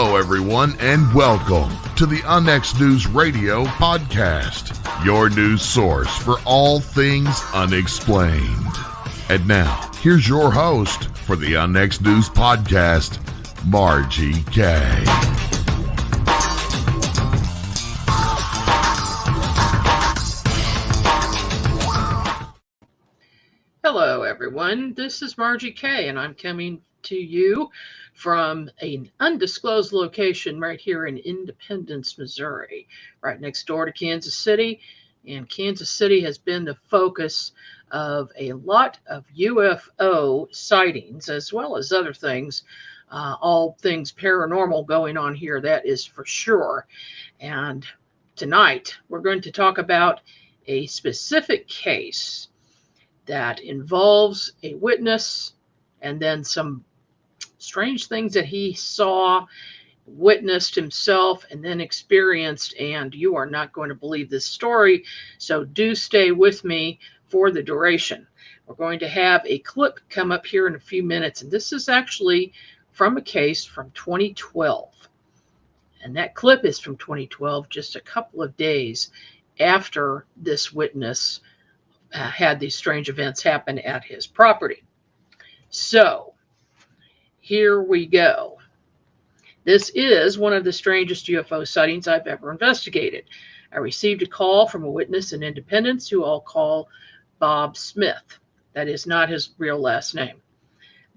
Hello, everyone, and welcome to the Unnext News Radio podcast, your news source for all things unexplained. And now, here's your host for the Unnext News podcast, Margie Kay. Hello, everyone. This is Margie Kay, and I'm coming to you from an undisclosed location right here in Independence, Missouri, right next door to Kansas City. And Kansas City has been the focus of a lot of UFO sightings, as well as other things, all things paranormal going on here, that is for sure. And tonight, we're going to talk about a specific case that involves a witness and then some strange things that he saw, witnessed himself, and then experienced. And you are not going to believe this story, so do stay with me for the duration. We're going to have a clip come up here in a few minutes, and this is actually from a case from 2012. And that clip is from 2012, just a couple of days after this witness had these strange events happen at his property. So here we go. This is one of the strangest UFO sightings I've ever investigated. I received a call from a witness in Independence who I'll call Bob Smith. That is not his real last name.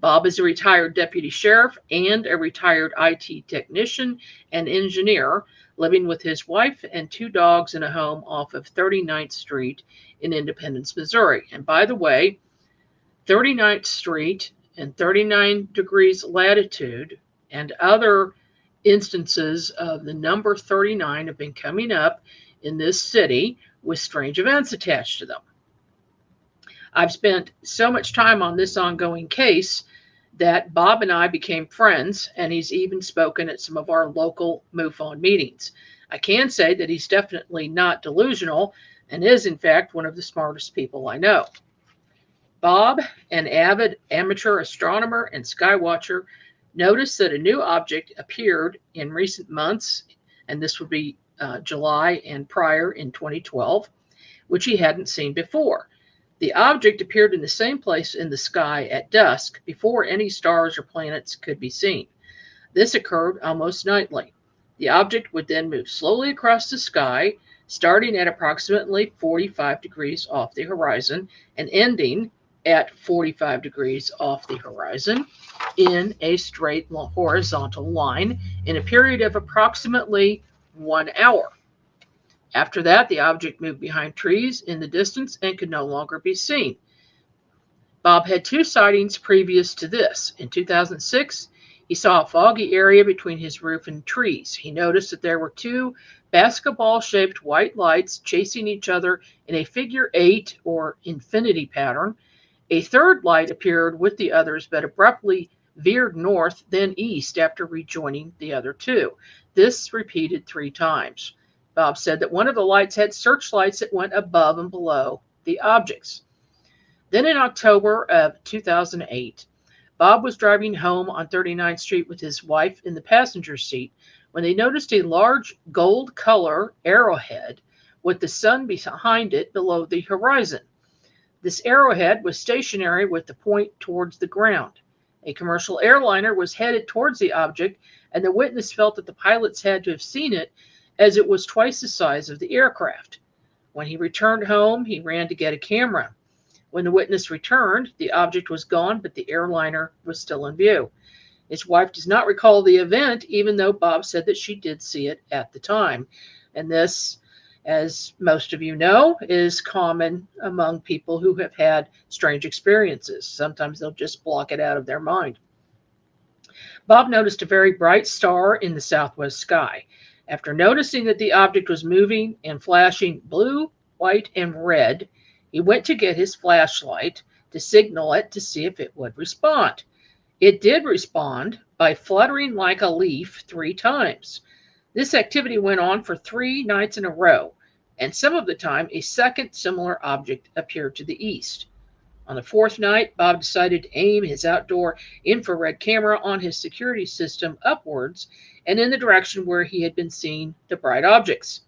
Bob is a retired deputy sheriff and a retired IT technician and engineer, living with his wife and two dogs in a home off of 39th Street in Independence, Missouri. And by the way, 39th Street and 39 degrees latitude and other instances of the number 39 have been coming up in this city with strange events attached to them. I've spent so much time on this ongoing case that Bob and I became friends, and he's even spoken at some of our local MUFON meetings. I can say that he's definitely not delusional and is, in fact, one of the smartest people I know. Bob, an avid amateur astronomer and skywatcher, noticed that a new object appeared in recent months, and this would be July and prior in 2012, which he hadn't seen before. The object appeared in the same place in the sky at dusk before any stars or planets could be seen. This occurred almost nightly. The object would then move slowly across the sky, starting at approximately 45 degrees off the horizon and ending at 45 degrees off the horizon in a straight horizontal line in a period of approximately 1 hour. After that, the object moved behind trees in the distance and could no longer be seen. Bob had two sightings previous to this. In 2006, he saw a foggy area between his roof and trees. He noticed that there were two basketball-shaped white lights chasing each other in a figure 8 or infinity pattern. A third light appeared with the others, but abruptly veered north, then east after rejoining the other two. This repeated 3 times. Bob said that one of the lights had searchlights that went above and below the objects. Then in October of 2008, Bob was driving home on 39th Street with his wife in the passenger seat when they noticed a large gold color arrowhead with the sun behind it below the horizon. This arrowhead was stationary with the point towards the ground. A commercial airliner was headed towards the object, and the witness felt that the pilots had to have seen it as it was twice the size of the aircraft. When he returned home, he ran to get a camera. When the witness returned, the object was gone, but the airliner was still in view. His wife does not recall the event, even though Bob said that she did see it at the time. And this, as most of you know, is common among people who have had strange experiences. Sometimes they'll just block it out of their mind. Bob noticed a very bright star in the southwest sky. After noticing that the object was moving and flashing blue, white, and red, he went to get his flashlight to signal it to see if it would respond. It did respond by fluttering like a leaf 3 times. This activity went on for 3 nights in a row, and some of the time a second similar object appeared to the east. On the 4th night, Bob decided to aim his outdoor infrared camera on his security system upwards and in the direction where he had been seeing the bright objects.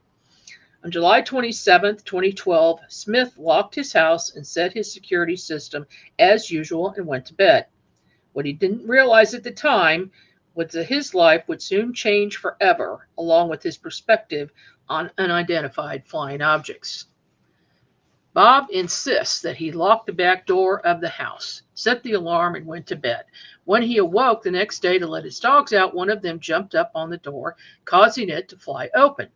On July 27, 2012, Smith locked his house and set his security system as usual and went to bed. What he didn't realize at the time was that his life would soon change forever, along with his perspective on unidentified flying objects. Bob insists that he locked the back door of the house, set the alarm, and went to bed. When he awoke the next day to let his dogs out, one of them jumped up on the door, causing it to fly open.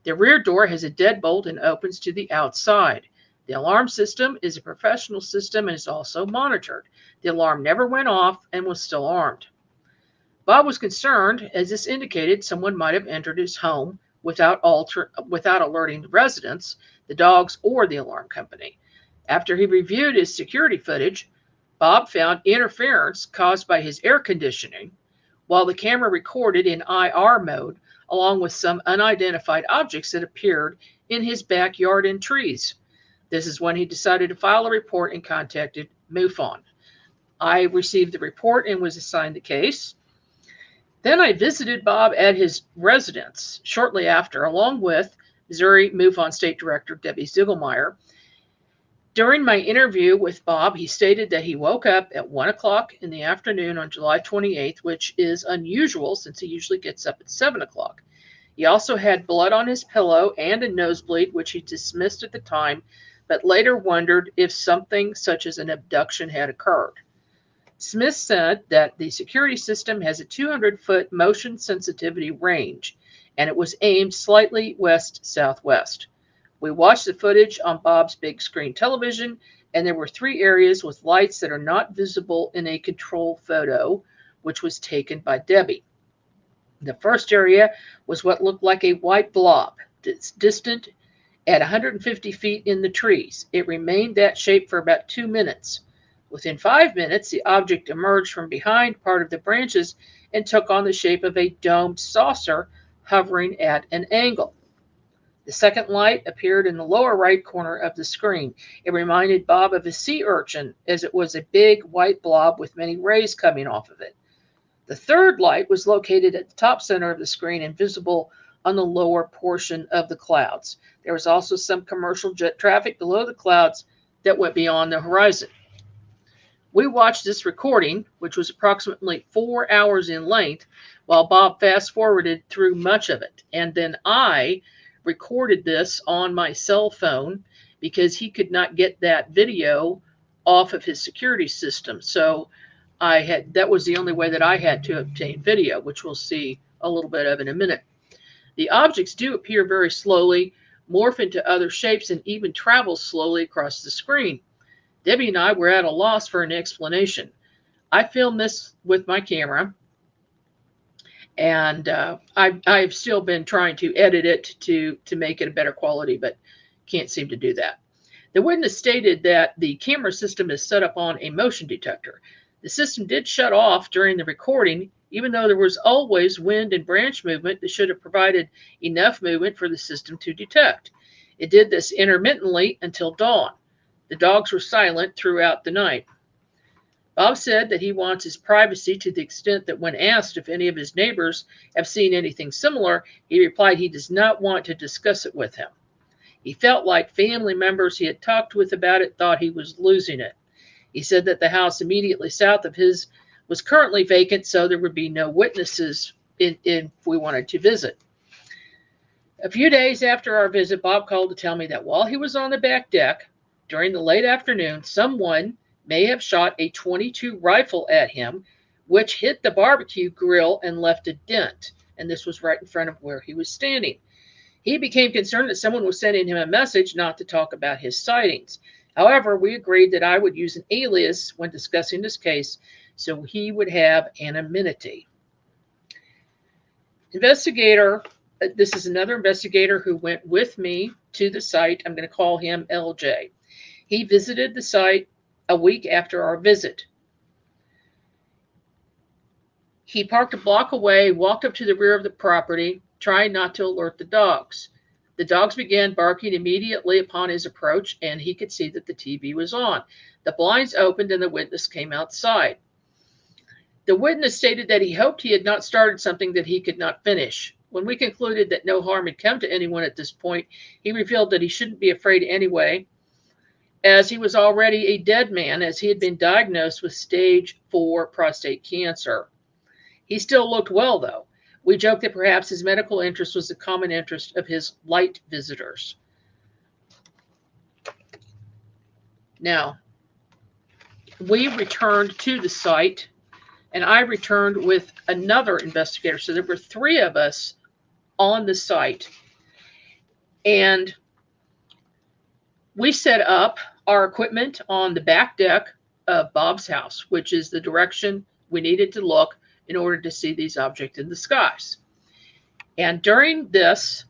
The rear door has a deadbolt and opens to the outside. The alarm system is a professional system and is also monitored. The alarm never went off and was still armed. Bob was concerned, as this indicated someone might have entered his home without alerting the residents, the dogs, or the alarm company. After he reviewed his security footage, Bob found interference caused by his air conditioning, while the camera recorded in IR mode, along with some unidentified objects that appeared in his backyard and trees. This is when he decided to file a report and contacted MUFON. I received the report and was assigned the case. Then I visited Bob at his residence shortly after, along with Missouri MUFON State Director Debbie Ziegelmeyer. During my interview with Bob, he stated that he woke up at 1 o'clock in the afternoon on July 28th, which is unusual since he usually gets up at 7 o'clock. He also had blood on his pillow and a nosebleed, which he dismissed at the time, but later wondered if something such as an abduction had occurred. Smith said that the security system has a 200-foot motion sensitivity range, and it was aimed slightly west-southwest. We watched the footage on Bob's big screen television, and there were 3 areas with lights that are not visible in a control photo, which was taken by Debbie. The first area was what looked like a white blob, distant at 150 feet in the trees. It remained that shape for about 2 minutes. Within 5 minutes, the object emerged from behind part of the branches and took on the shape of a domed saucer hovering at an angle. The second light appeared in the lower right corner of the screen. It reminded Bob of a sea urchin, as it was a big white blob with many rays coming off of it. The third light was located at the top center of the screen and visible on the lower portion of the clouds. There was also some commercial jet traffic below the clouds that went beyond the horizon. We watched this recording, which was approximately 4 hours in length, while Bob fast-forwarded through much of it. And then I recorded this on my cell phone because he could not get that video off of his security system. So that was the only way that I had to obtain video, which we'll see a little bit of in a minute. The objects do appear very slowly, morph into other shapes, and even travel slowly across the screen. Debbie and I were at a loss for an explanation. I filmed this with my camera, and I've still been trying to edit it to make it a better quality, but can't seem to do that. The witness stated that the camera system is set up on a motion detector. The system did shut off during the recording, even though there was always wind and branch movement that should have provided enough movement for the system to detect. It did this intermittently until dawn. The dogs were silent throughout the night. Bob said that he wants his privacy to the extent that when asked if any of his neighbors have seen anything similar, he replied he does not want to discuss it with him. He felt like family members he had talked with about it thought he was losing it. He said that the house immediately south of his was currently vacant, so there would be no witnesses if we wanted to visit. A few days after our visit, Bob called to tell me that while he was on the back deck, during the late afternoon, someone may have shot a .22 rifle at him, which hit the barbecue grill and left a dent. And this was right in front of where he was standing. He became concerned that someone was sending him a message not to talk about his sightings. However, we agreed that I would use an alias when discussing this case, so he would have anonymity. This is another investigator who went with me to the site. I'm going to call him LJ. He visited the site a week after our visit. He parked a block away, walked up to the rear of the property, trying not to alert the dogs. The dogs began barking immediately upon his approach, and he could see that the TV was on. The blinds opened and the witness came outside. The witness stated that he hoped he had not started something that he could not finish. When we concluded that no harm had come to anyone at this point, he revealed that he shouldn't be afraid anyway, as he was already a dead man, as he had been diagnosed with stage 4 prostate cancer. He still looked well, though. We joked that perhaps his medical interest was the common interest of his light visitors. Now, we returned to the site, and I returned with another investigator. So there were 3 of us on the site. And we set up our equipment on the back deck of Bob's house, which is the direction we needed to look in order to see these objects in the skies. And during this,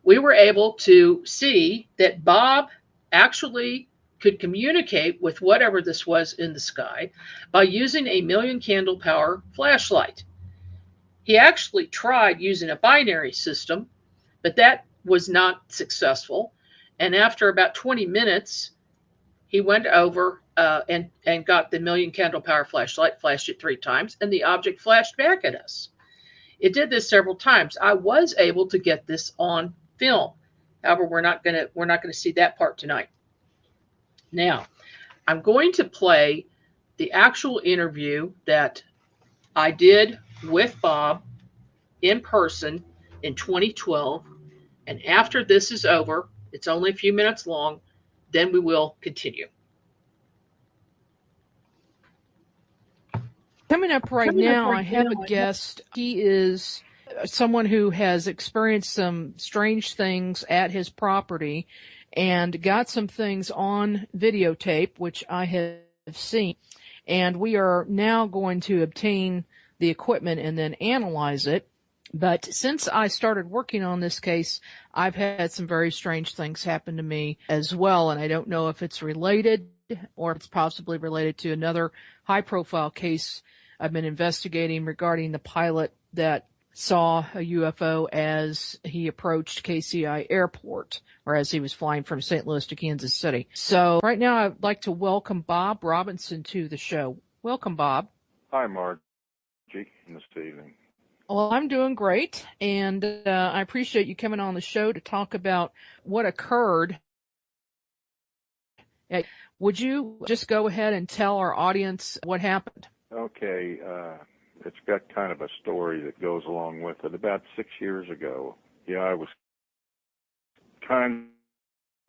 we were able to see that Bob actually could communicate with whatever this was in the sky by using a 1,000,000 candle power flashlight. He actually tried using a binary system, but that was not successful. And after about 20 minutes, he went over and got the 1,000,000 candle power flashlight, flashed it 3 times, and the object flashed back at us. It did this several times. I was able to get this on film. However, we're not gonna see that part tonight. Now, I'm going to play the actual interview that I did with Bob in person in 2012. And after this is over, it's only a few minutes long, then we will continue. Coming up right now, I have a guest. He is someone who has experienced some strange things at his property and got some things on videotape, which I have seen. And we are now going to obtain the equipment and then analyze it. But since I started working on this case, I've had some very strange things happen to me as well. And I don't know if it's related or if it's possibly related to another high-profile case I've been investigating regarding the pilot that saw a UFO as he approached KCI Airport, or as he was flying from St. Louis to Kansas City. So right now I'd like to welcome Bob Robinson to the show. Welcome, Bob. Hi, Margie, this evening. Well, I'm doing great, and I appreciate you coming on the show to talk about what occurred. Would you just go ahead and tell our audience what happened? Okay, it's got kind of a story that goes along with it. About 6 years ago, I was kind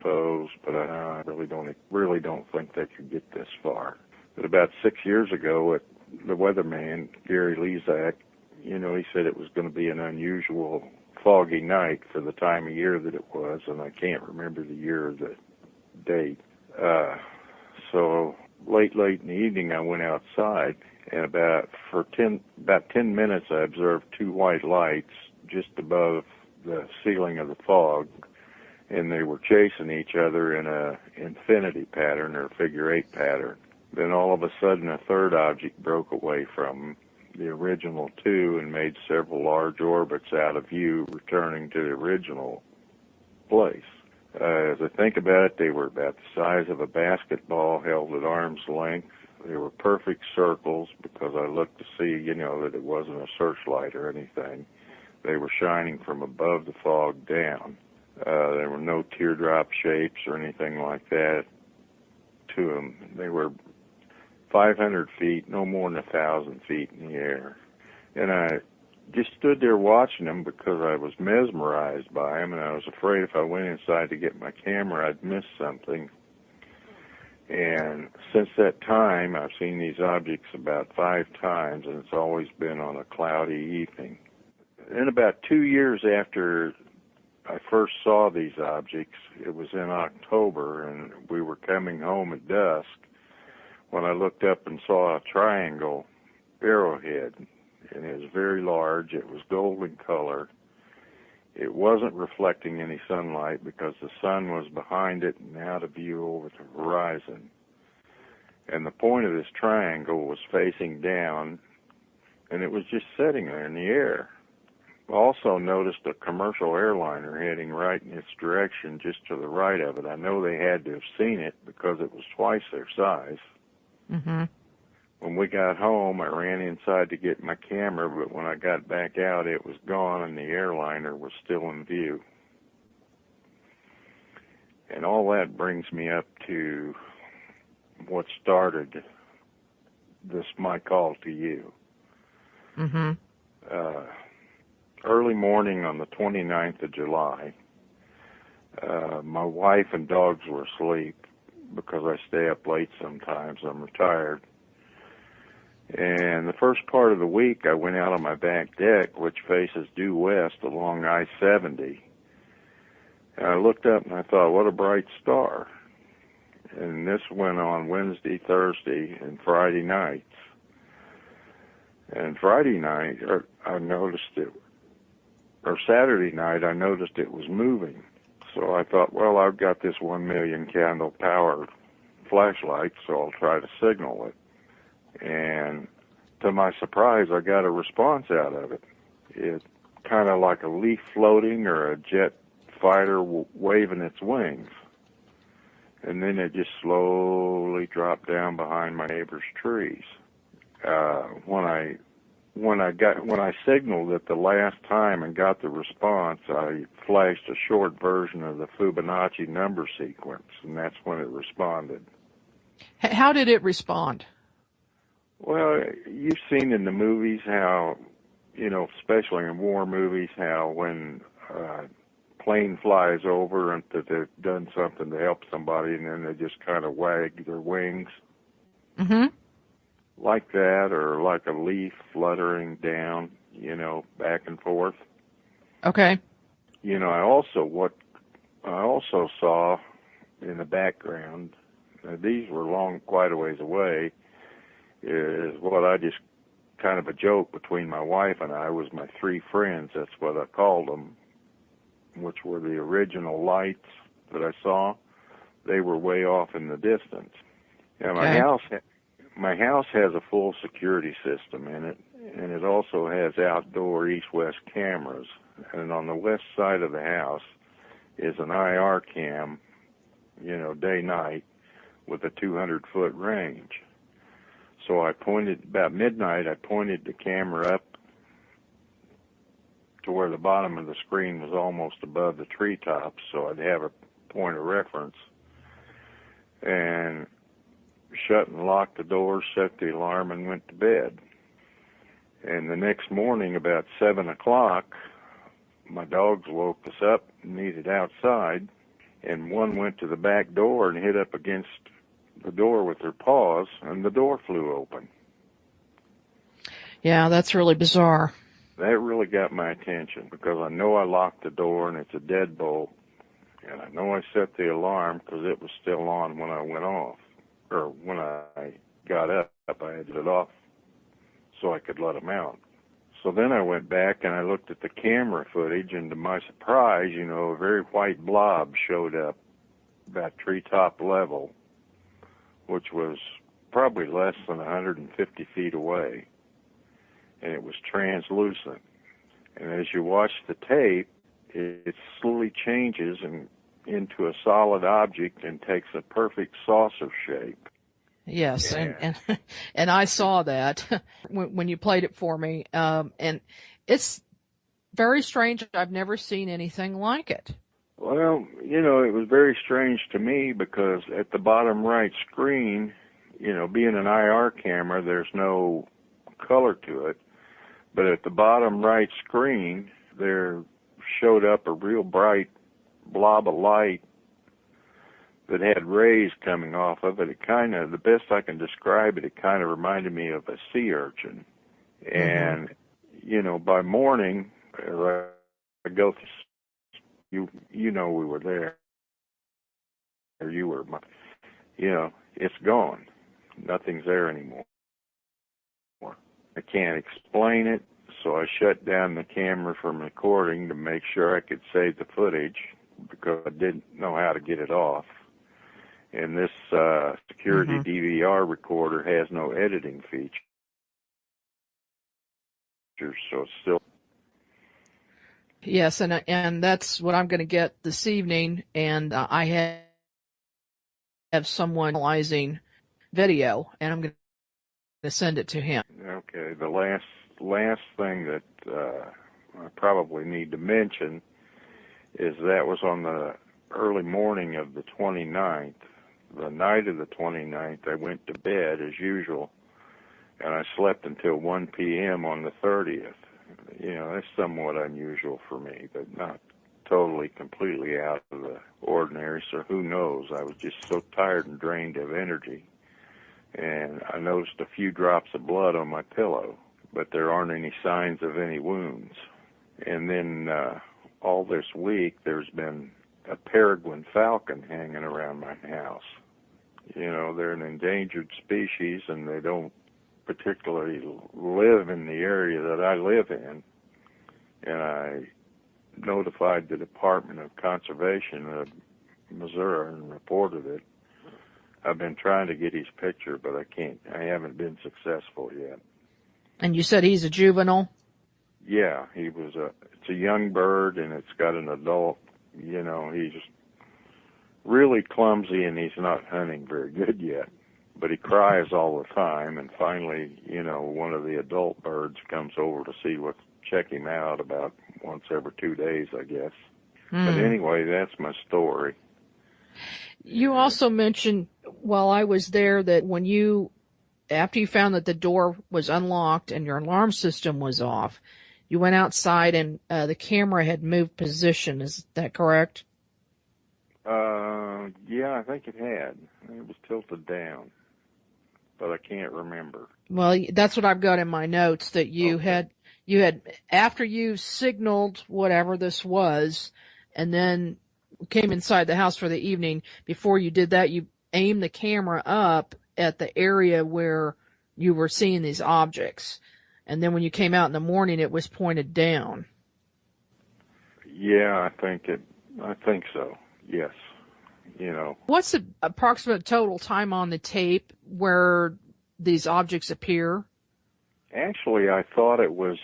of opposed, but I really don't think they could get this far. But about 6 years ago, the weatherman, Gary Lezak, he said it was going to be an unusual foggy night for the time of year that it was, and I can't remember the year or the date. So late in the evening, I went outside, and about 10 minutes, I observed 2 white lights just above the ceiling of the fog, and they were chasing each other in a infinity pattern or figure 8 pattern. Then all of a sudden, a third object broke away from the original 2 and made several large orbits out of view, returning to the original place. As I think about it, they were about the size of a basketball held at arm's length. They were perfect circles because I looked to see, that it wasn't a searchlight or anything. They were shining from above the fog down. There were no teardrop shapes or anything like that to them. They were 500 feet, no more than 1,000 feet in the air. And I just stood there watching them because I was mesmerized by them, and I was afraid if I went inside to get my camera, I'd miss something. And since that time, I've seen these objects about 5 times, and it's always been on a cloudy evening. And about 2 years after I first saw these objects, it was in October, and we were coming home at dusk when I looked up and saw a triangle arrowhead, and it was very large. It was golden color. It wasn't reflecting any sunlight because the sun was behind it and out of view over the horizon. And the point of this triangle was facing down, and it was just sitting there in the air. I also noticed a commercial airliner heading right in its direction just to the right of it. I know they had to have seen it because it was twice their size. Mm-hmm. When we got home, I ran inside to get my camera, but when I got back out, it was gone and the airliner was still in view. And all that brings me up to what started my call to you. Mm-hmm. Early morning on the 29th of July, my wife and dogs were asleep because I stay up late sometimes. I'm retired. And the first part of the week, I went out on my back deck, which faces due west along I-70. And I looked up and I thought, what a bright star. And this went on Wednesday, Thursday, and Friday nights. And Friday night, I noticed it, or Saturday night, I noticed it was moving. So I thought, well, I've got this 1 million candle power flashlight, so I'll try to signal it. And to my surprise, I got a response out of it. It kind of like a leaf floating or a jet fighter waving its wings. And then it just slowly dropped down behind my neighbor's trees. When I signaled it the last time and got the response, I flashed a short version of the Fibonacci number sequence, and that's when it responded. How did it respond? Well, you've seen in the movies how, especially in war movies, how when a plane flies over and that they've done something to help somebody, and then they just kind of wag their wings. Mm-hmm. Like that, or like a leaf fluttering down, back and forth. Okay. I also saw in the background, these were quite a ways away, is what I just kind of a joke between my wife and I was my three friends, that's what I called them, which were the original lights that I saw. They were way off in the distance. And my house has a full security system in it, and it also has outdoor east-west cameras. And on the west side of the house is an IR cam, day-night, with a 200-foot range. So about midnight, I pointed the camera up to where the bottom of the screen was almost above the treetops, so I'd have a point of reference. And shut and locked the door, set the alarm, and went to bed. And the next morning, about 7 o'clock, my dogs woke us up and needed outside, and one went to the back door and hit up against the door with her paws, and the door flew open. Yeah, that's really bizarre. That really got my attention because I know I locked the door and it's a deadbolt, and I know I set the alarm because it was still on when I went off. Or when I got up, I had it off so I could let them out. So then I went back and I looked at the camera footage, and to my surprise, a very white blob showed up about treetop level, which was probably less than 150 feet away, and it was translucent. And as you watch the tape, it slowly changes into a solid object and takes a perfect saucer shape. Yes, Yeah. and I saw that when you played it for me, and it's very strange. I've never seen anything like it. Well, it was very strange to me because at the bottom right screen, being an IR camera, there's no color to it, but at the bottom right screen, there showed up a real bright blob of light that had rays coming off of it. It kind of, the best I can describe it, it kind of reminded me of a sea urchin. And, by morning, I go through, we were there, or you were, it's gone. Nothing's there anymore. I can't explain it, so I shut down the camera from recording to make sure I could save the footage because I didn't know how to get it off. And this security DVR recorder has no editing feature, so it's still. Yes, and that's what I'm going to get this evening, and I have someone analyzing video, and I'm going to send it to him. Okay. The last thing that I probably need to mention is that was on the early morning of the 29th. The night of the 29th, I went to bed as usual, and I slept until 1 p.m. on the 30th. You know, that's somewhat unusual for me, but not totally, completely out of the ordinary, so who knows? I was just so tired and drained of energy. And I noticed a few drops of blood on my pillow, but there aren't any signs of any wounds. And then all this week, there's been a peregrine falcon hanging around my house. You know, they're an endangered species, and they don't particularly live in the area that I live in. And I notified the Department of Conservation of Missouri and reported it. I've been trying to get his picture, but I haven't been successful yet. And you said he's a juvenile? Yeah, it's a young bird, and it's got an adult. You know, he's really clumsy, and he's not hunting very good yet. But he cries all the time, and finally, you know, one of the adult birds comes over to check him out about once every 2 days, I guess. But anyway, that's my story. You also mentioned while I was there that after you found that the door was unlocked and your alarm system was off, you went outside and the camera had moved position. Is that correct? Yeah, I think it had. It was tilted down, but I can't remember. Well, that's what I've got in my notes, that you had, after you signaled whatever this was, and then came inside the house for the evening, before you did that, you aimed the camera up at the area where you were seeing these objects. And then when you came out in the morning, it was pointed down. Yeah, I think so. Yes. You know. What's the approximate total time on the tape where these objects appear? Actually, I thought it was,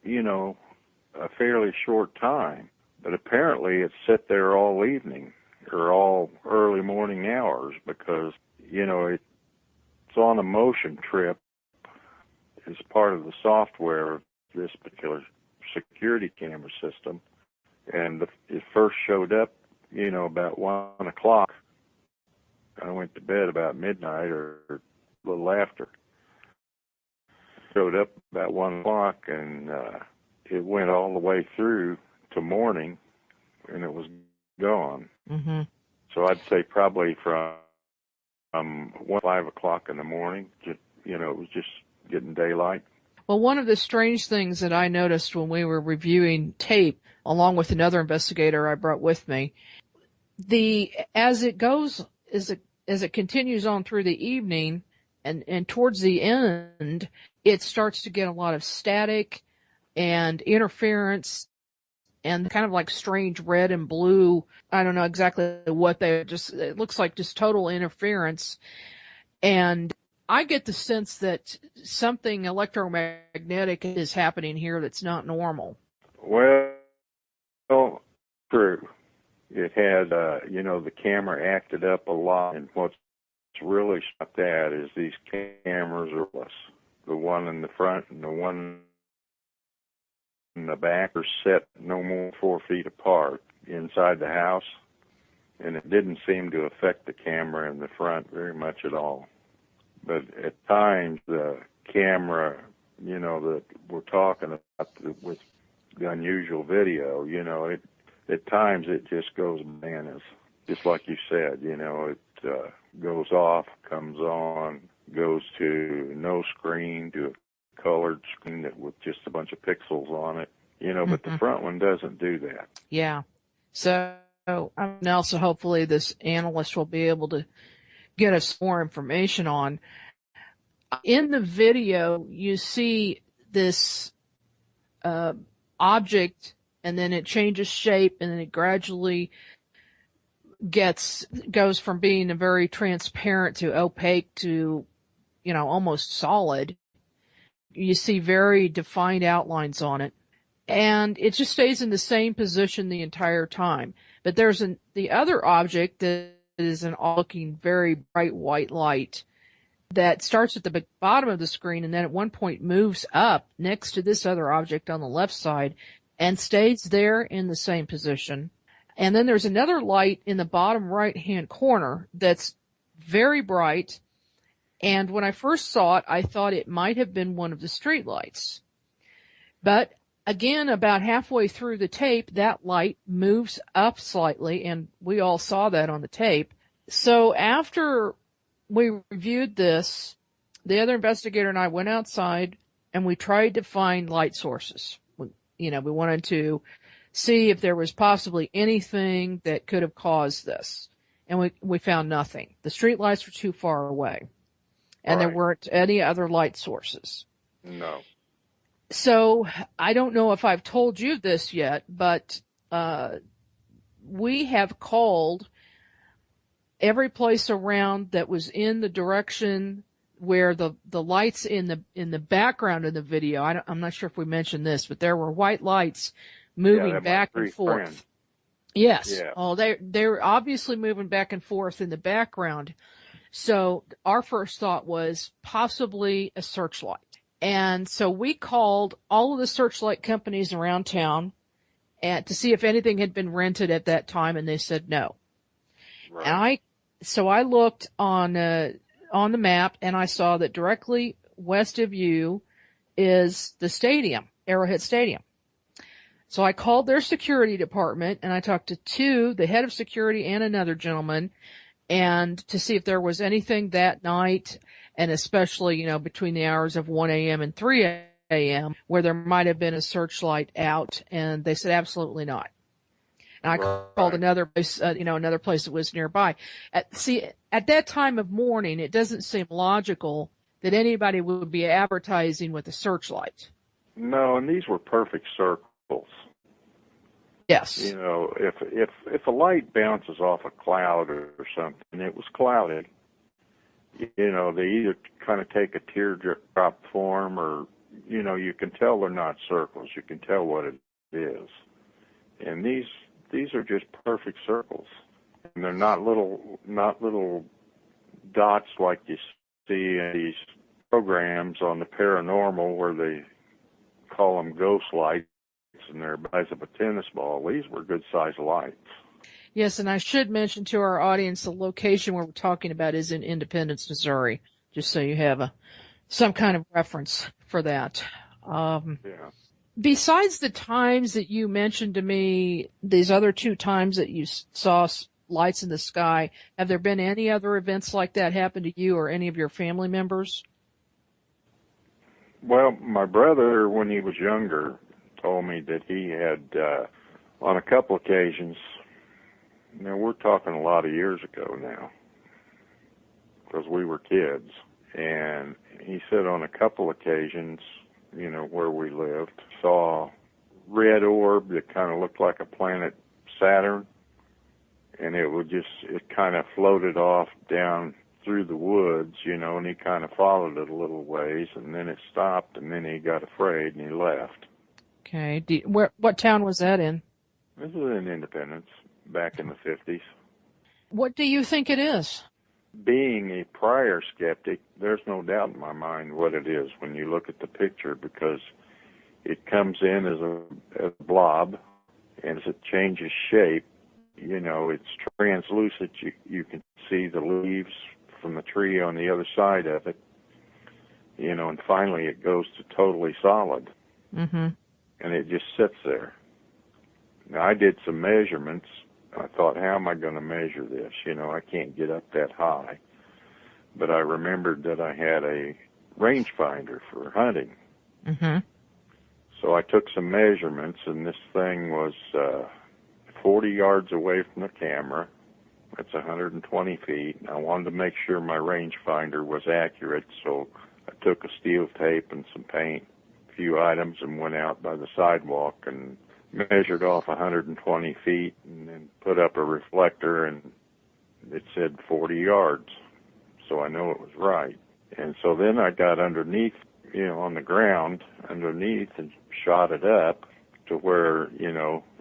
you know, a fairly short time, but apparently it sat there all evening or all early morning hours because, you know, it's on a motion trip as part of the software of this particular security camera system. And it first showed up, you know, about 1 o'clock. I went to bed about midnight or a little after. Showed up about 1 o'clock, and it went all the way through to morning, and it was gone. Mm-hmm. So I'd say probably from 5 o'clock in the morning, you know, it was just getting daylight. Well, one of the strange things that I noticed when we were reviewing tape, along with another investigator I brought with me, as it continues on through the evening and towards the end, it starts to get a lot of static and interference and kind of like strange red and blue. I don't know exactly what it looks like just total interference. And I get the sense that something electromagnetic is happening here that's not normal. Well, true. It had, you know, the camera acted up a lot, and what's really about that is these cameras are less. The one in the front and the one in the back are set no more than 4 feet apart inside the house, and it didn't seem to affect the camera in the front very much at all. But at times, the camera, you know, that we're talking about with the unusual video, you know, at times it just goes bananas. Just like you said, you know, it goes off, comes on, goes to no screen, to a colored screen with just a bunch of pixels on it, you know, but the front one doesn't do that. Yeah. So, Nelson, hopefully this analyst will be able to get us more information on. In the video, you see this object, and then it changes shape, and then it gradually goes from being a very transparent to opaque to, you know, almost solid. You see very defined outlines on it, and it just stays in the same position the entire time. But there's the other object that is looking very bright white light, that starts at the bottom of the screen and then at one point moves up next to this other object on the left side and stays there in the same position. And then there's another light in the bottom right-hand corner that's very bright. And when I first saw it, I thought it might have been one of the street lights. But again, about halfway through the tape, that light moves up slightly, and we all saw that on the tape. So after we reviewed this, the other investigator and I went outside and we tried to find light sources. We wanted to see if there was possibly anything that could have caused this. And we found nothing. The street lights were too far away. And there weren't any other light sources. No. So I don't know if I've told you this yet, but we have called every place around that was in the direction where the lights in the background of the video. I'm not sure if we mentioned this, but there were white lights moving back and forth. Friend. Yes. Yeah. Oh, they're obviously moving back and forth in the background. So our first thought was possibly a searchlight. And so we called all of the searchlight companies around town and to see if anything had been rented at that time, and they said no. Right. And I looked on the map and I saw that directly west of you is the stadium, Arrowhead Stadium. So I called their security department and I talked to the head of security and another gentleman, and to see if there was anything that night, and especially, between the hours of 1 a.m. and 3 a.m. where there might have been a searchlight out, and they said absolutely not. And I called another place, another place that was nearby. At that time of morning, it doesn't seem logical that anybody would be advertising with a searchlight. No, and these were perfect circles. Yes. If a light bounces off a cloud or something, it was clouded, they either kind of take a teardrop form or, you can tell they're not circles. You can tell what it is. And these are just perfect circles. And they're not little dots like you see in these programs on the paranormal where they call them ghost lights, and they're the size of a tennis ball. These were good-sized lights. Yes, and I should mention to our audience the location where we're talking about is in Independence, Missouri, just so you have some kind of reference for that. Besides the times that you mentioned to me, these other 2 times that you saw lights in the sky, have there been any other events like that happen to you or any of your family members? Well, my brother, when he was younger, told me that he had, on a couple occasions, we're talking a lot of years ago now, because we were kids, and he said on a couple occasions, where we lived, saw red orb that kind of looked like a planet Saturn, and it kind of floated off down through the woods, and he kind of followed it a little ways, and then it stopped, and then he got afraid and he left. Okay. What town was that in? This was in Independence, back in the 50s. What do you think it is? Being a prior skeptic, there's no doubt in my mind what it is when you look at the picture, because it comes in as a blob, and as it changes shape, it's translucent. You can see the leaves from the tree on the other side of it, and finally it goes to totally solid. Mm-hmm. And it just sits there. Now, I did some measurements. I thought, how am I going to measure this? I can't get up that high. But I remembered that I had a rangefinder for hunting. Mm-hmm. So I took some measurements, and this thing was 40 yards away from the camera. That's 120 feet. And I wanted to make sure my rangefinder was accurate, so I took a steel tape and some paint, a few items, and went out by the sidewalk and measured off 120 feet and then put up a reflector, and it said 40 yards. So I know it was right. And so then I got underneath, on the ground underneath, and shot it up to where,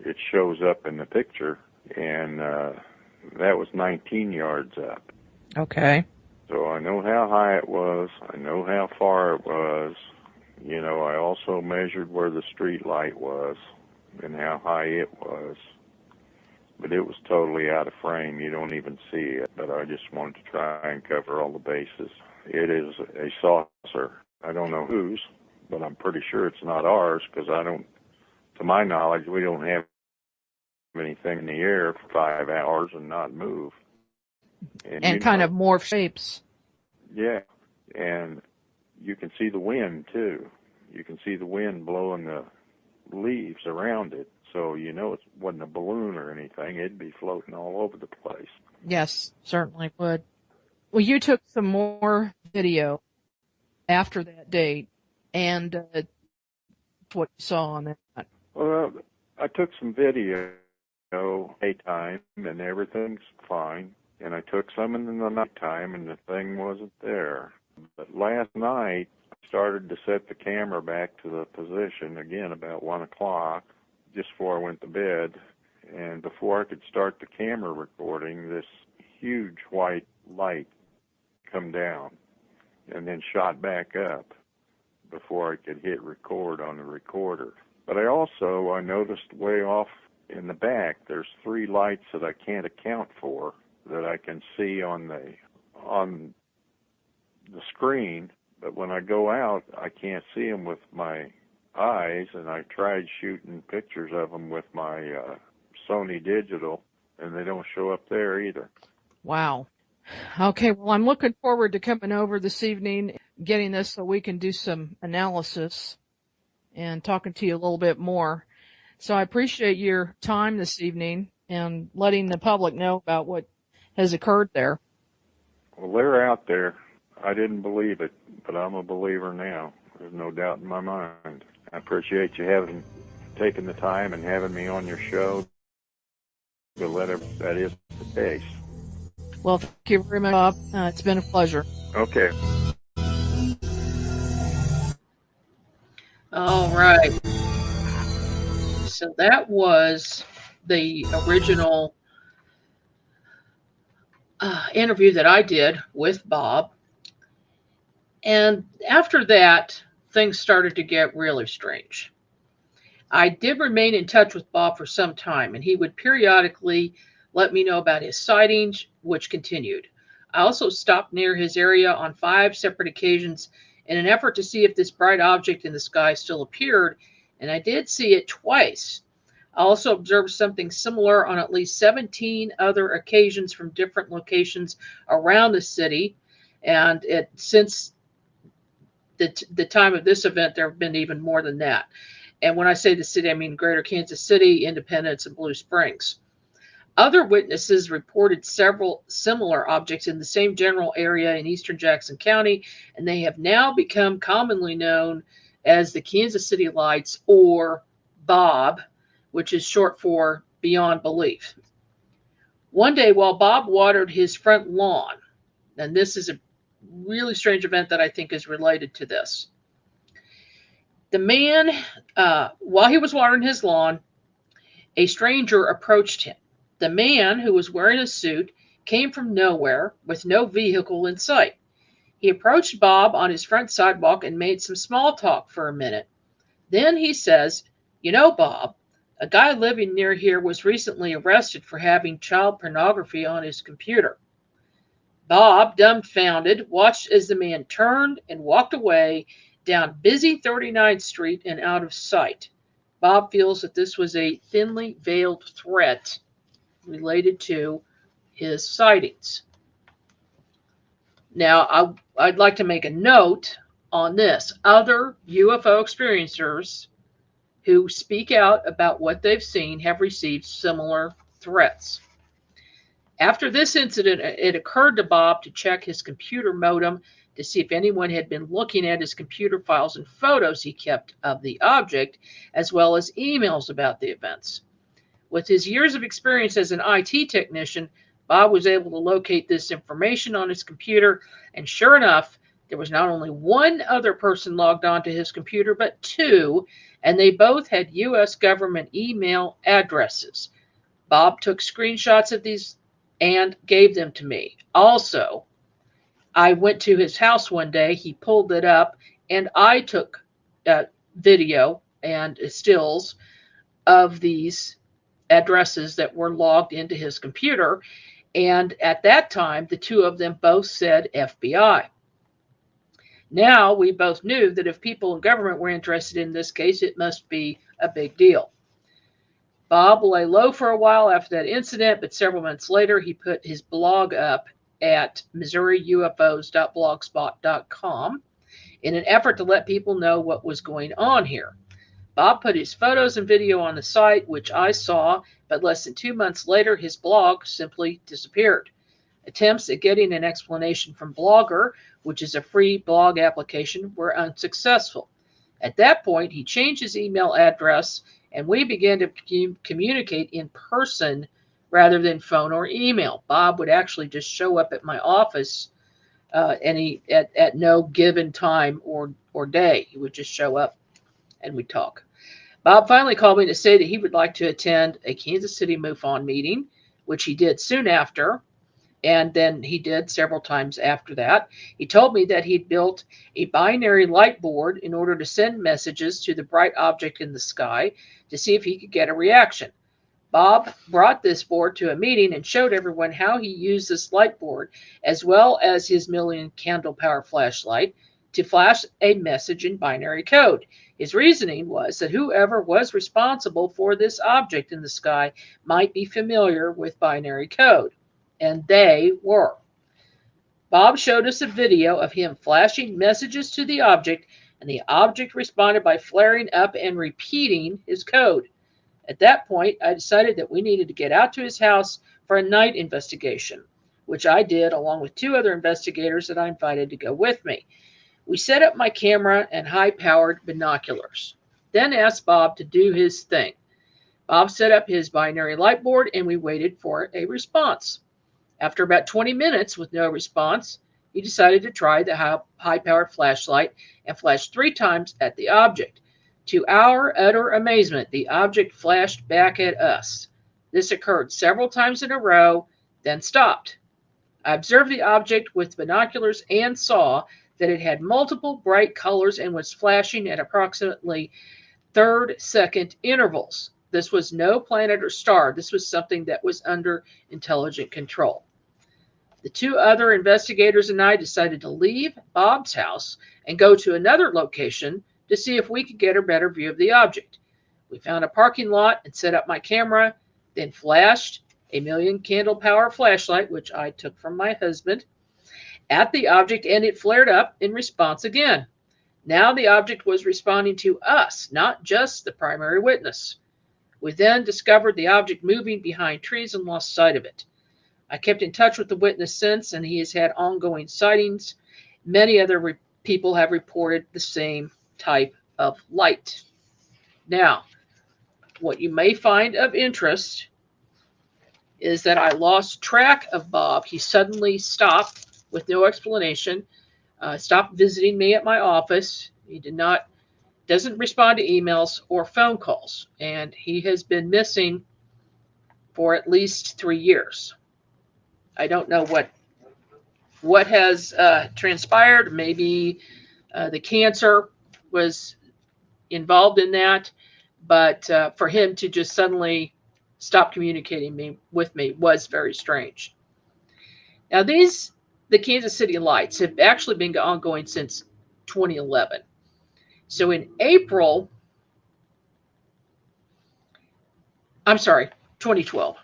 it shows up in the picture. And that was 19 yards up. Okay. So I know how high it was. I know how far it was. You know, I also measured where the street light was and how high it was. But it was totally out of frame. You don't even see it. But I just wanted to try and cover all the bases. It is a saucer. I don't know whose, but I'm pretty sure it's not ours because to my knowledge, we don't have anything in the air for 5 hours and not move. And kind of morph shapes. Yeah, and you can see the wind, too. You can see the wind blowing the leaves around it. So, you know, it wasn't a balloon or anything. It'd be floating all over the place. Yes, certainly would. Well, you took some more video after that date, and what you saw on that. Well, I took some video daytime, and everything's fine. And I took some in the nighttime, and the thing wasn't there. But last night, I started to set the camera back to the position, again, about 1 o'clock, just before I went to bed. And before I could start the camera recording, this huge white light come down and then shot back up before I could hit record on the recorder. But I noticed way off in the back, there's 3 lights that I can't account for that I can see on the screen, but when I go out, I can't see them with my eyes, and I tried shooting pictures of them with my Sony Digital, and they don't show up there either. Wow. Okay, well, I'm looking forward to coming over this evening, getting this so we can do some analysis and talking to you a little bit more. So I appreciate your time this evening and letting the public know about what has occurred there. Well, they're out there. I didn't believe it, but I'm a believer now. There's no doubt in my mind. I appreciate you taking the time and having me on your show to let that is the case. Well, thank you very much, Bob. It's been a pleasure. Okay. All right. So that was the original interview that I did with Bob. And after that, things started to get really strange. I did remain in touch with Bob for some time, and he would periodically let me know about his sightings, which continued. I also stopped near his area on 5 separate occasions in an effort to see if this bright object in the sky still appeared, and I did see it twice. I also observed something similar on at least 17 other occasions from different locations around the city, and since the time of this event, there have been even more than that. And when I say the city, I mean Greater Kansas City, Independence, and Blue Springs. Other witnesses reported several similar objects in the same general area in eastern Jackson County, and they have now become commonly known as the Kansas City Lights, or BOB, which is short for Beyond Belief. One day while Bob watered his front lawn, and this is a really strange event that I think is related to this. The man, while he was watering his lawn, a stranger approached him. The man, who was wearing a suit, came from nowhere with no vehicle in sight. He approached Bob on his front sidewalk and made some small talk for a minute. Then he says, "You know, Bob, a guy living near here was recently arrested for having child pornography on his computer." Bob, dumbfounded, watched as the man turned and walked away down busy 39th Street and out of sight. Bob feels that this was a thinly veiled threat related to his sightings. Now, I'd like to make a note on this. Other UFO experiencers who speak out about what they've seen have received similar threats. After this incident, it occurred to Bob to check his computer modem to see if anyone had been looking at his computer files and photos he kept of the object, as well as emails about the events. With his years of experience as an IT technician, Bob was able to locate this information on his computer, and sure enough, there was not only one other person logged onto his computer, but 2, and they both had U.S. government email addresses. Bob took screenshots of these and gave them to me. Also, I went to his house one day. He pulled it up, and I took video and stills of these addresses that were logged into his computer. And at that time, the two of them both said FBI. Now we both knew that if people in government were interested in this case, it must be a big deal. Bob lay low for a while after that incident, but several months later, he put his blog up at MissouriUFOs.blogspot.com in an effort to let people know what was going on here. Bob put his photos and video on the site, which I saw, but less than 2 months later, his blog simply disappeared. Attempts at getting an explanation from Blogger, which is a free blog application, were unsuccessful. At that point, he changed his email address, and we began to communicate in person rather than phone or email. Bob would actually just show up at my office at no given time or day. He would just show up and we'd talk. Bob finally called me to say that he would like to attend a Kansas City MUFON meeting, which he did soon after, and then he did several times after that. He told me that he'd built a binary light board in order to send messages to the bright object in the sky to see if he could get a reaction. Bob brought this board to a meeting and showed everyone how he used this light board, as well as his million candle power flashlight, to flash a message in binary code. His reasoning was that whoever was responsible for this object in the sky might be familiar with binary code, and they were. Bob showed us a video of him flashing messages to the object, and the object responded by flaring up and repeating his code. At that point, I decided that we needed to get out to his house for a night investigation, which I did along with 2 other investigators that I invited to go with me. We set up my camera and high-powered binoculars, then asked Bob to do his thing. Bob set up his binary light board, and we waited for a response. After about 20 minutes with no response, he decided to try the high-powered flashlight and flashed 3 times at the object. To our utter amazement, the object flashed back at us. This occurred several times in a row, then stopped. I observed the object with binoculars and saw that it had multiple bright colors and was flashing at approximately 3rd-second intervals. This was no planet or star. This was something that was under intelligent control. The 2 other investigators and I decided to leave Bob's house and go to another location to see if we could get a better view of the object. We found a parking lot and set up my camera, then flashed a million candle power flashlight, which I took from my husband, at the object, and it flared up in response again. Now the object was responding to us, not just the primary witness. We then discovered the object moving behind trees and lost sight of it. I kept in touch with the witness since, and he has had ongoing sightings. Many other people have reported the same type of light. Now, what you may find of interest is that I lost track of Bob. He suddenly stopped with no explanation, stopped visiting me at my office. He doesn't respond to emails or phone calls, and he has been missing for at least 3 years. I don't know what has transpired. Maybe the cancer was involved in that, but for him to just suddenly stop communicating with me was very strange. Now, the Kansas City lights have actually been ongoing since 2011. So in April, 2012.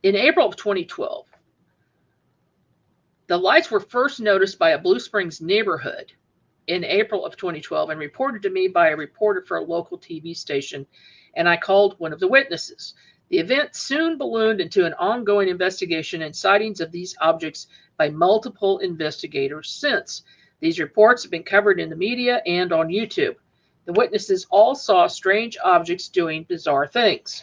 In April of 2012, the lights were first noticed by a Blue Springs neighborhood in April of 2012 and reported to me by a reporter for a local TV station, and I called one of the witnesses. The event soon ballooned into an ongoing investigation and sightings of these objects by multiple investigators since. These reports have been covered in the media and on YouTube. The witnesses all saw strange objects doing bizarre things.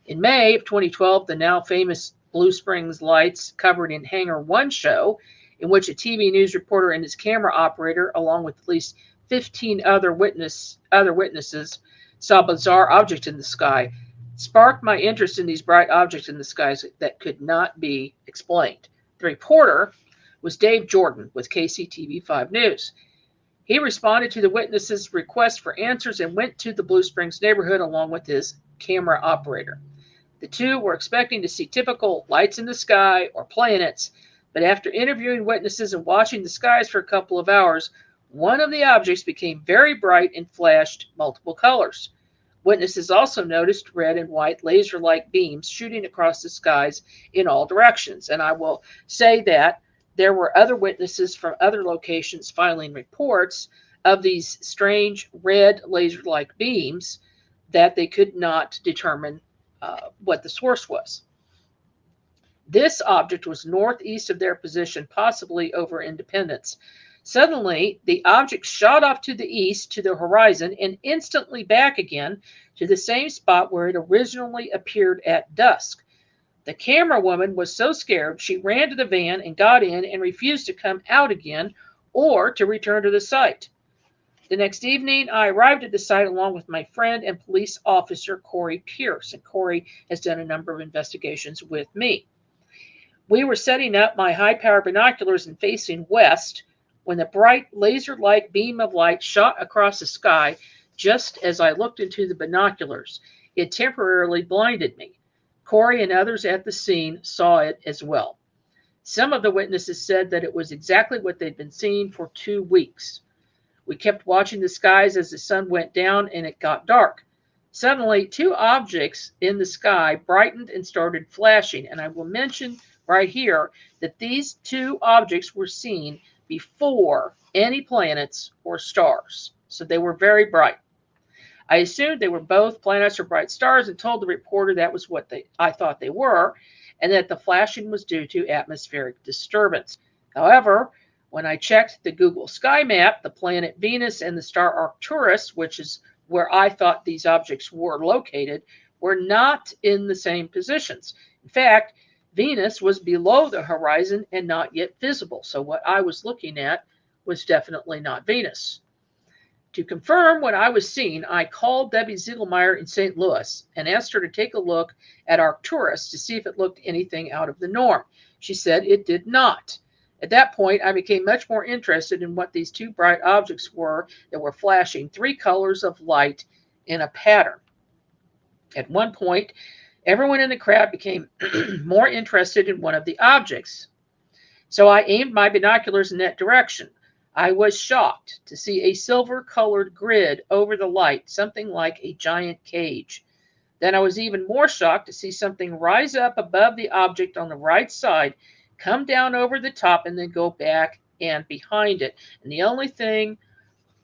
In May of 2012, the now famous Blue Springs lights covered in Hangar 1 show, in which a TV news reporter and his camera operator, along with at least 15 other witnesses, saw bizarre objects in the sky, sparked my interest in these bright objects in the skies that could not be explained. The reporter was Dave Jordan with KCTV5 News. He responded to the witnesses' request for answers and went to the Blue Springs neighborhood along with his camera operator. The two were expecting to see typical lights in the sky or planets, but after interviewing witnesses and watching the skies for a couple of hours, one of the objects became very bright and flashed multiple colors. Witnesses also noticed red and white laser-like beams shooting across the skies in all directions. And I will say that there were other witnesses from other locations filing reports of these strange red laser-like beams that they could not determine what the source was. This object was northeast of their position, possibly over Independence. Suddenly, the object shot off to the east to the horizon and instantly back again to the same spot where it originally appeared at dusk. The camera woman was so scared she ran to the van and got in and refused to come out again or to return to the site. The next evening, I arrived at the site along with my friend and police officer Corey Pierce, and Corey has done a number of investigations with me. We were setting up my high-power binoculars and facing west when the bright laser-like beam of light shot across the sky just as I looked into the binoculars. It temporarily blinded me. Corey and others at the scene saw it as well. Some of the witnesses said that it was exactly what they'd been seeing for 2 weeks. We kept watching the skies as the sun went down and it got dark. Suddenly, 2 objects in the sky brightened and started flashing, and I will mention right here that these 2 objects were seen before any planets or stars, so they were very bright. I assumed they were both planets or bright stars and told the reporter that was what I thought they were, and that the flashing was due to atmospheric disturbance. However, when I checked the Google Sky Map, the planet Venus and the star Arcturus, which is where I thought these objects were located, were not in the same positions. In fact, Venus was below the horizon and not yet visible, so what I was looking at was definitely not Venus. To confirm what I was seeing, I called Debbie Ziegelmeyer in St. Louis and asked her to take a look at Arcturus to see if it looked anything out of the norm. She said it did not. At that point, I became much more interested in what these 2 bright objects were that were flashing 3 colors of light in a pattern. At one point, everyone in the crowd became more interested in one of the objects. So I aimed my binoculars in that direction. I was shocked to see a silver-colored grid over the light, something like a giant cage. Then I was even more shocked to see something rise up above the object on the right side, come down over the top, and then go back and behind it. And the only thing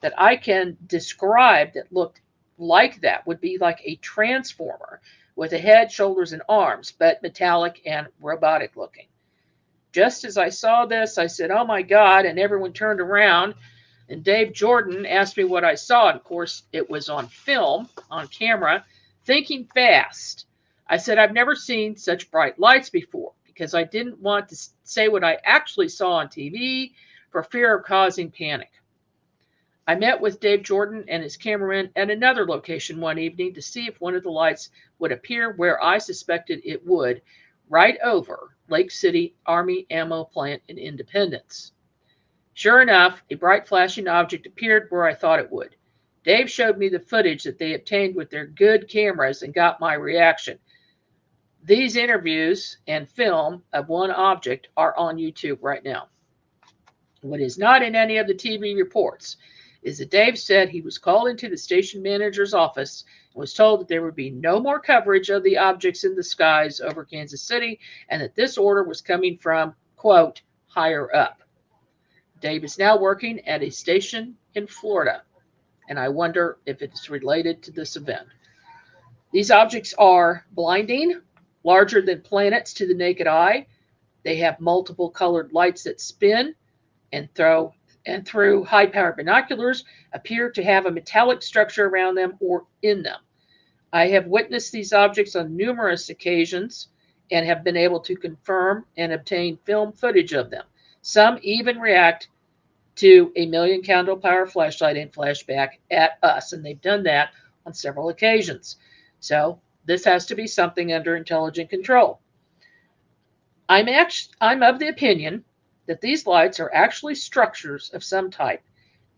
that I can describe that looked like that would be like a transformer with a head, shoulders, and arms, but metallic and robotic looking. Just as I saw this, I said, "Oh my God," and everyone turned around, and Dave Jordan asked me what I saw. And of course, it was on film, on camera, thinking fast. I said, "I've never seen such bright lights before," because I didn't want to say what I actually saw on TV for fear of causing panic. I met with Dave Jordan and his cameraman at another location one evening to see if one of the lights would appear where I suspected it would, right over Lake City Army Ammo Plant in Independence. Sure enough, a bright flashing object appeared where I thought it would. Dave showed me the footage that they obtained with their good cameras and got my reaction. These interviews and film of one object are on YouTube right now. What is not in any of the TV reports is that Dave said he was called into the station manager's office and was told that there would be no more coverage of the objects in the skies over Kansas City, and that this order was coming from, quote, higher up. Dave is now working at a station in Florida, and I wonder if it's related to this event. These objects are blinding, larger than planets to the naked eye. They have multiple colored lights that spin and through high-powered binoculars appear to have a metallic structure around them or in them. I have witnessed these objects on numerous occasions and have been able to confirm and obtain film footage of them. Some even react to a 1,000,000 candle power flashlight and flash back at us, and they've done that on several occasions. So this has to be something under intelligent control. I'm of the opinion that these lights are actually structures of some type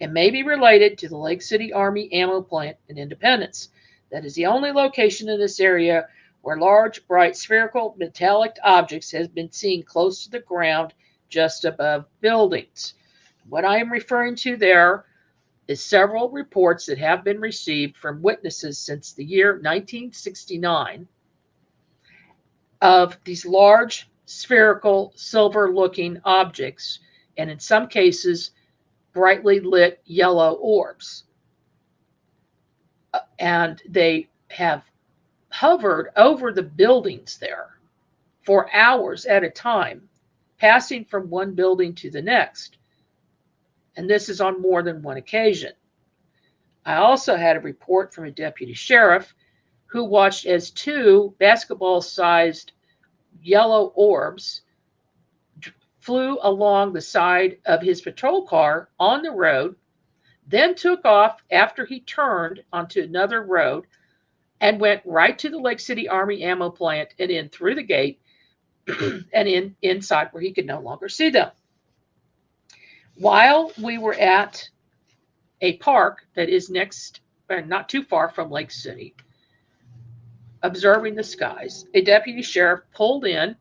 and may be related to the Lake City Army ammo plant in Independence. That is the only location in this area where large, bright, spherical, metallic objects have been seen close to the ground just above buildings. What I am referring to there is several reports that have been received from witnesses since the year 1969 of these large, spherical, silver-looking objects, and in some cases, brightly lit yellow orbs. And they have hovered over the buildings there for hours at a time, passing from one building to the next. And this is on more than one occasion. I also had a report from a deputy sheriff who watched as two basketball-sized yellow orbs flew along the side of his patrol car on the road, then took off after he turned onto another road and went right to the Lake City Army ammo plant and in through the gate and inside where he could no longer see them. While we were at a park that is not too far from Lake City, observing the skies, a deputy sheriff pulled in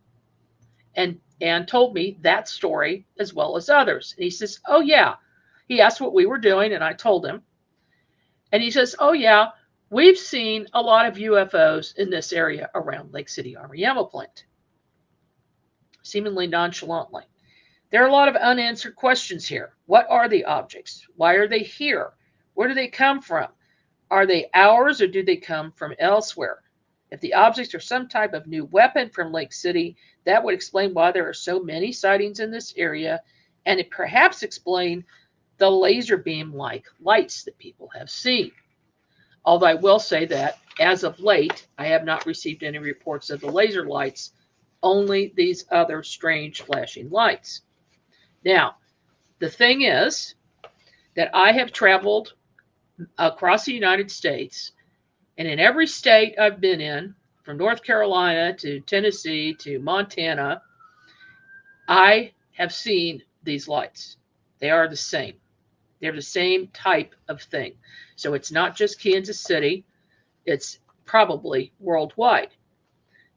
and told me that story as well as others. And he says, oh yeah. He asked what we were doing, and I told him. And he says, oh yeah, we've seen a lot of UFOs in this area around Lake City Army ammo plant. Seemingly nonchalantly. There are a lot of unanswered questions here. What are the objects? Why are they here? Where do they come from? Are they ours or do they come from elsewhere? If the objects are some type of new weapon from Lake City, that would explain why there are so many sightings in this area, and it perhaps explain the laser beam-like lights that people have seen. Although I will say that, as of late, I have not received any reports of the laser lights, only these other strange flashing lights. Now, the thing is that I have traveled across the United States, and in every state I've been in, from North Carolina to Tennessee to Montana, I have seen these lights. They are the same. They're the same type of thing. So it's not just Kansas City. It's probably worldwide.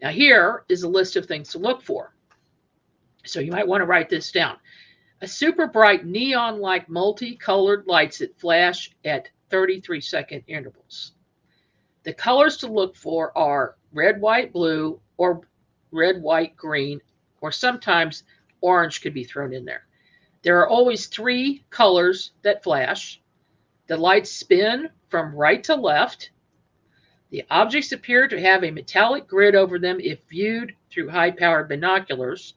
Now here is a list of things to look for. So you might want to write this down. A super bright neon-like multicolored lights that flash at 33-second intervals. The colors to look for are red, white, blue, or red, white, green, or sometimes orange could be thrown in there. There are always three colors that flash. The lights spin from right to left. The objects appear to have a metallic grid over them if viewed through high-powered binoculars.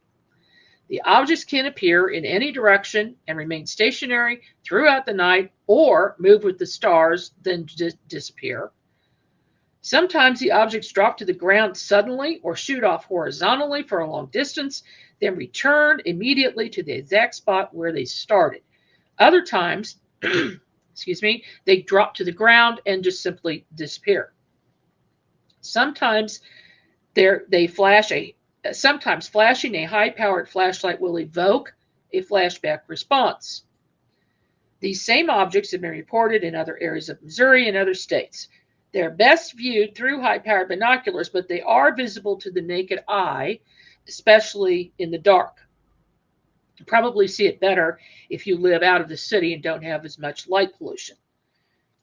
The objects can appear in any direction and remain stationary throughout the night or move with the stars, then disappear. Sometimes the objects drop to the ground suddenly or shoot off horizontally for a long distance, then return immediately to the exact spot where they started. Other times, they drop to the ground and just simply disappear. Sometimes sometimes flashing a high-powered flashlight will evoke a flashback response. These same objects have been reported in other areas of Missouri and other states. They're best viewed through high-powered binoculars, but they are visible to the naked eye, especially in the dark. You probably see it better if you live out of the city and don't have as much light pollution.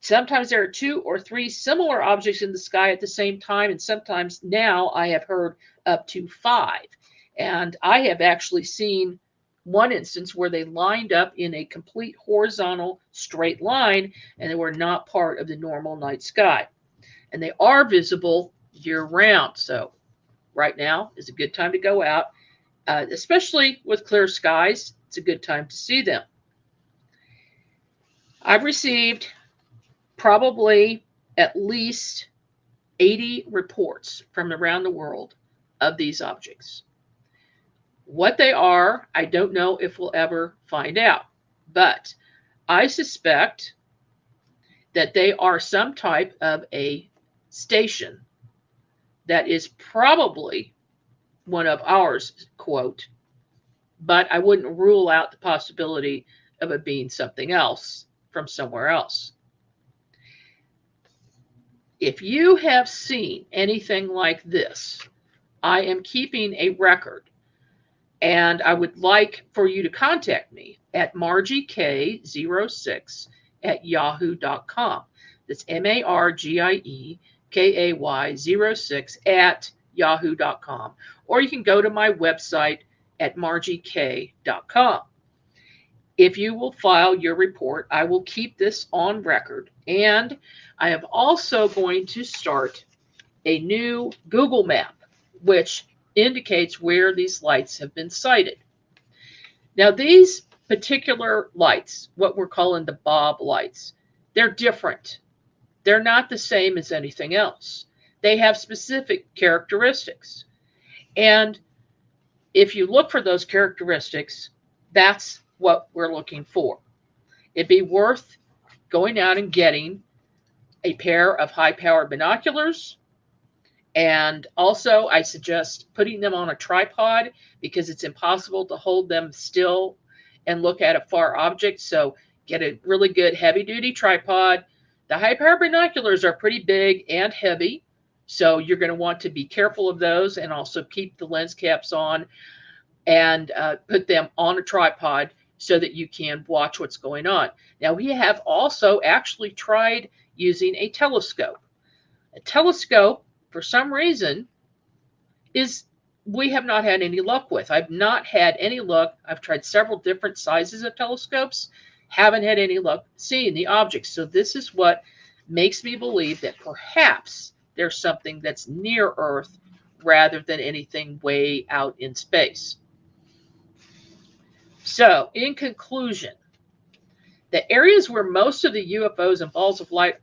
Sometimes there are 2 or 3 similar objects in the sky at the same time, and sometimes now I have heard up to 5. And I have actually seen one instance where they lined up in a complete horizontal straight line, and they were not part of the normal night sky. And they are visible year-round. So right now is a good time to go out, especially with clear skies. It's a good time to see them. I've received probably at least 80 reports from around the world of these objects. What they are, I don't know if we'll ever find out, but I suspect that they are some type of a station that is probably one of ours, quote, but I wouldn't rule out the possibility of it being something else from somewhere else. If you have seen anything like this, I am keeping a record, and I would like for you to contact me at margiekay06@yahoo.com. That's MargieKay06@yahoo.com. Or you can go to my website at margiekay.com. If you will file your report, I will keep this on record. And I am also going to start a new Google map, which indicates where these lights have been sighted. Now, these particular lights, what we're calling the Bob lights, they're different. They're not the same as anything else. They have specific characteristics. And if you look for those characteristics, that's what we're looking for. It'd be worth going out and getting a pair of high-powered binoculars. And also, I suggest putting them on a tripod because it's impossible to hold them still and look at a far object. So get a really good heavy-duty tripod. The high-powered binoculars are pretty big and heavy, so you're going to want to be careful of those, and also keep the lens caps on and put them on a tripod so that you can watch what's going on. Now, we have also actually tried using a telescope. A telescope, for some reason, we have not had any luck with. I've not had any luck. I've tried several different sizes of telescopes, haven't had any luck seeing the objects. So this is what makes me believe that perhaps there's something that's near Earth rather than anything way out in space. So, in conclusion, the areas where most of the UFOs and balls of light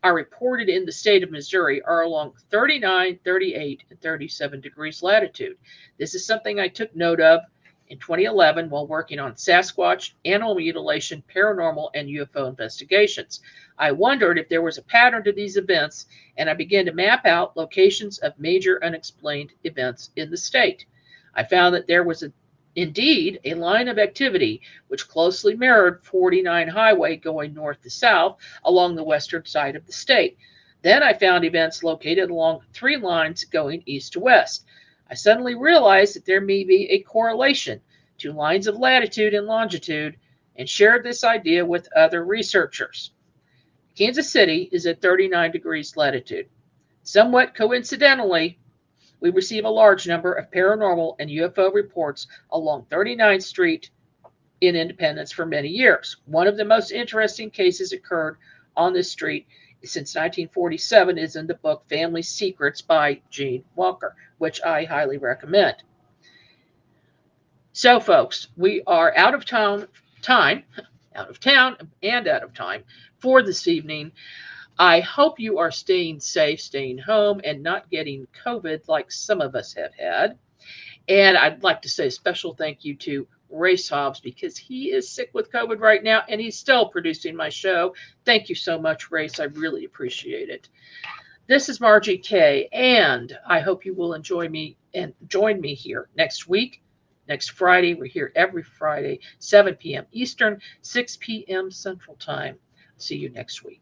are reported in the state of Missouri are along 39, 38, and 37 degrees latitude. This is something I took note of in 2011 while working on Sasquatch, animal mutilation, paranormal, and UFO investigations. I wondered if there was a pattern to these events, and I began to map out locations of major unexplained events in the state. I found that there was indeed a line of activity which closely mirrored 49 highway going north to south along the western side of the state. Then I found events located along 3 lines going east to west. I suddenly realized that there may be a correlation to lines of latitude and longitude, and shared this idea with other researchers. Kansas City is at 39 degrees latitude. Somewhat coincidentally, we receive a large number of paranormal and UFO reports along 39th Street in Independence for many years. One of the most interesting cases occurred on this street since 1947 is in the book Family Secrets by Gene Walker, which I highly recommend. So, folks, we are out of town for this evening. I hope you are staying safe, staying home, and not getting COVID like some of us have had. And I'd like to say a special thank you to Race Hobbs, because he is sick with COVID right now, and he's still producing my show. Thank you so much, Race. I really appreciate it. This is Margie Kay, and I hope you will enjoy me and join me here next week. Next Friday, we're here every Friday, 7 p.m. Eastern, 6 p.m. Central Time. See you next week.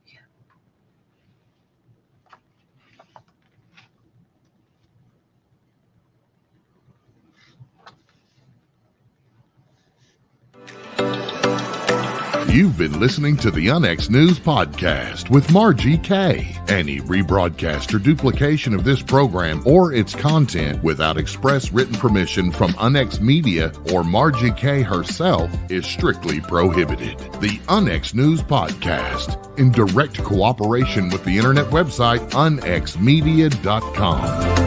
You've been listening to the UNX News Podcast with Margie Kay. Any rebroadcast or duplication of this program or its content without express written permission from UNX Media or Margie Kay herself is strictly prohibited. The UNX News Podcast, in direct cooperation with the internet website unxmedia.com.